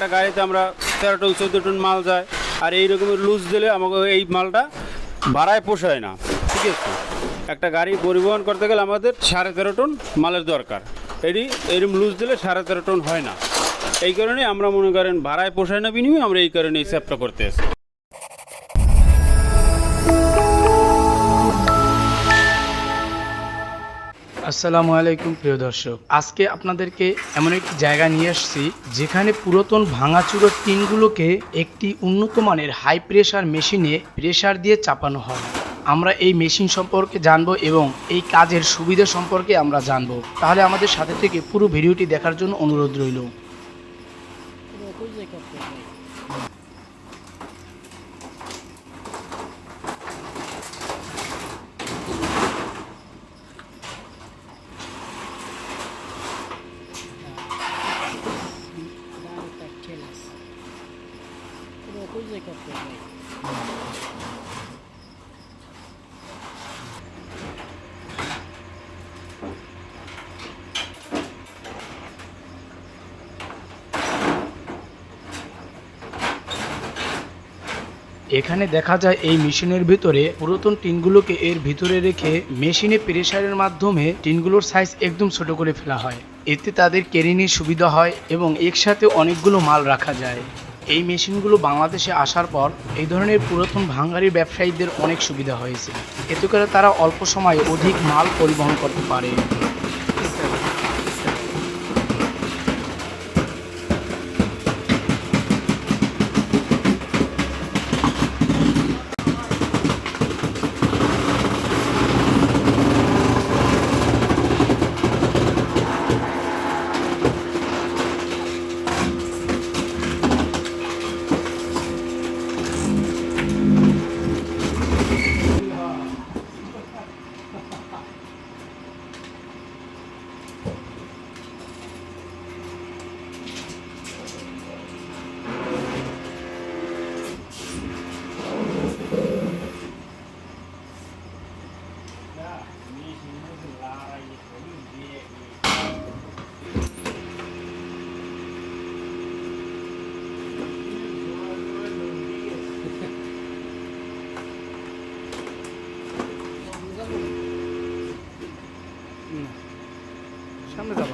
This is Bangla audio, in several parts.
একটা গাড়িতে আমরা 13 টন 14 টন মাল যায়, আর এই রকমের লুজ দিলে আমাকে এই মালটা ভাড়ায় পোষায় না। ঠিক আছে, একটা গাড়ি পরিবহন করতে গেলে আমাদের 13.5 টন মালের দরকার, এরকম লুজ দিলে 13.5 টন হয় না। এই কারণে আমরা মনে করেন ভাড়ায় পোষায় না বিনিময়ে আমরা এই কারণে এই স্যাপটা করতে আসি। আসসালামু আলাইকুম প্রিয় দর্শক, আজকে আপনাদেরকে এমন একটি জায়গা নিয়ে আসছি যেখানে পুরাতন ভাঙাচুরো টিনগুলোকে একটি উন্নত মানের হাই প্রেসার মেশিনে প্রেসার দিয়ে চাপানো হয়। আমরা এই মেশিন সম্পর্কে জানবো এবং এই কাজের সুবিধা সম্পর্কে আমরা জানবো। তাহলে আমাদের সাথে থেকে পুরো ভিডিওটি দেখার জন্য অনুরোধ রইল। এখানে দেখা যায় এই মেশিনের ভিতরে পুরাতন টিনগুলোকে এর ভিতরে রেখে মেশিনে প্রেসারের মাধ্যমে টিনগুলোর সাইজ একদম ছোট করে ফেলা হয়। এতে তাদের ক্যারিংয়ের সুবিধা হয় এবং একসাথে অনেকগুলো মাল রাখা যায়। এই মেশিনগুলো বাংলাদেশে আসার পর এই ধরনের পুরাতন ভাঙাড়ির ব্যবসায়ীদের অনেক সুবিধা হয়েছে। এতে করে তারা অল্প সময়ে অধিক মাল পরিবহন করতে পারে। সামনে যাবো।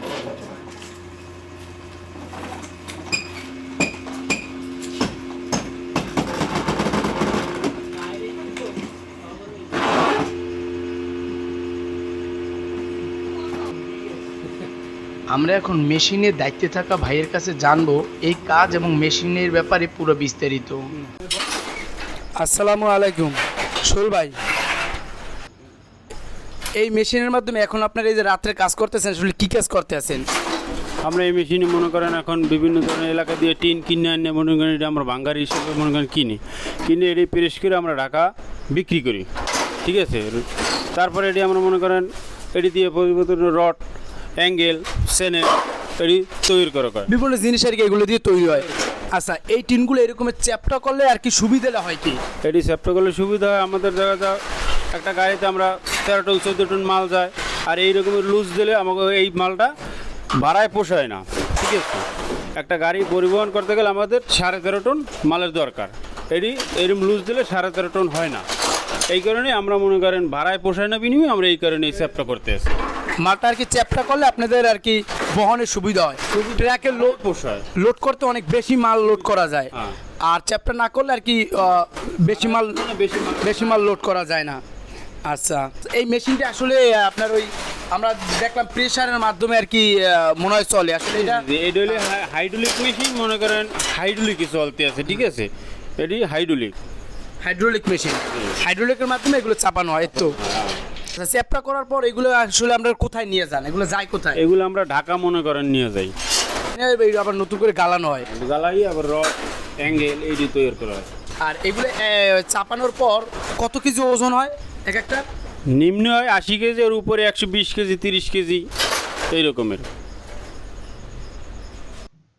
আমরা এখন মেশিনের দায়িত্বে থাকা ভাইয়ের কাছে জানবো এই কাজ এবং মেশিনের ব্যাপারে পুরো বিস্তারিত। আসসালামু আলাইকুম সোহেল ভাই, এই মেশিনের মাধ্যমে এখন আপনারা এই যে রাত্রে কাজ করতেছেন, আসলে কী কাজ করতে আছেন? আমরা এই মেশিনে মনে করেন এখন বিভিন্ন ধরনের এলাকা দিয়ে টিন কিনে আনে, মনে করেন এটা আমরা ভাঙ্গারি হিসেবে মনে করেন কিনে এটি প্রেস করে আমরা ঢাকা বিক্রি করি। ঠিক আছে, তারপরে এটি আমরা মনে করেন এটি দিয়ে পরিবর্তন রড, অ্যাঙ্গেল, সেনে এটি তৈরি করা হয়, বিভিন্ন জিনিস আর কি এগুলো দিয়ে তৈরি হয়। আচ্ছা, এই টিনগুলো এরকমের চ্যাপটা করলে আর কি সুবিধাটা হয় কি? এটি চ্যাপটা করলে সুবিধা হয় আমাদের জায়গাটা, একটা গাড়িতে আমরা 13 টন 14 টন মাল যায়, আর এই রকমের লুজ দিলে আমাকে এই মালটা ভাড়ায় পোষায় না। ঠিক আছে, একটা গাড়ি পরিবহন করতে গেলে আমাদের 13.5 টন মালের দরকার, এরকম লুজ দিলে 13.5 টন হয় না। এই কারণে আমরা মনে করেন ভাড়ায় পোষায় না বিনিময়ে আমরা এই কারণে এই চ্যাপটা করতে আসি। মালটা আর কি চ্যাপটা করলে আপনাদের আর কি বহনের সুবিধা হয়, ট্রাকে লোড পোষায়, লোড করতে অনেক বেশি মাল লোড করা যায়। হ্যাঁ। আর চ্যাপটা না করলে আর কি বেশি মাল লোড করা যায় না। আচ্ছা, এই মেশিনটা আসলে আপনার ওই আমরা দেখলাম প্রেসারের মাধ্যমে আর কি মনে হয় চলে। আসলে এটা হলে হাইড্রোলিক মেশিন, মনে করেন হাইড্রোলিকই চলতে আছে। ঠিক আছে, এটি হাইড্রোলিক মেশিন, হাইড্রোলিকের মাধ্যমে এগুলো চাপানো হয়। তো চ্যাপটা করার পর এগুলো আসলে আমরা কোথায় নিয়ে যান? এগুলো যায় কোথায়? এগুলো আমরা ঢাকা মনে করেন নিয়ে যাই, আবার নতুন করে গালানো হয়, গালাই আবার রড, অ্যাঙ্গেল এইটি তৈরি করা হয়। আর এগুলো চাপানোর পর কত কেজি ওজন হয় এক একটা? নিম্ন হয় 80 কেজি, আর উপরে 120 কেজি 30 কেজি এই রকমের।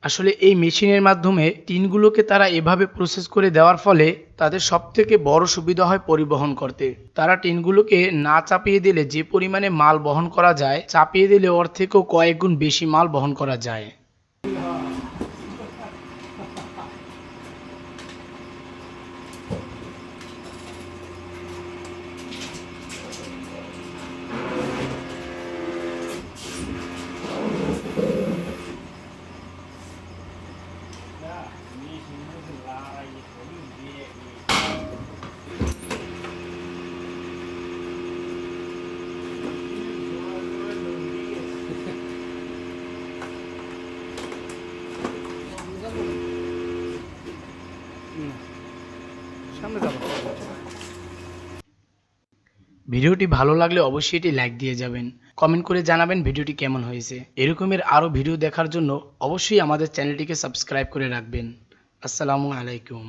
আসলে এই মেশিনের মাধ্যমে টিনগুলোকে তারা এভাবে প্রসেস করে দেওয়ার ফলে তাদের সবথেকে বড় সুবিধা হয় পরিবহন করতে। তারা টিনগুলোকে না চাপিয়ে দিলে যে পরিমাণে মাল বহন করা যায়, চাপিয়ে দিলে ওর থেকেও কয়েক গুণ বেশি মাল বহন করা যায়। সামনে যাবো। ভিডিওটি ভালো লাগলে অবশ্যই এটি লাইক দিয়ে যাবেন, কমেন্ট করে জানাবেন ভিডিওটি কেমন হয়েছে। এরকমের আরও ভিডিও দেখার জন্য অবশ্যই আমাদের চ্যানেলটিকে সাবস্ক্রাইব করে রাখবেন। আসসালামু আলাইকুম।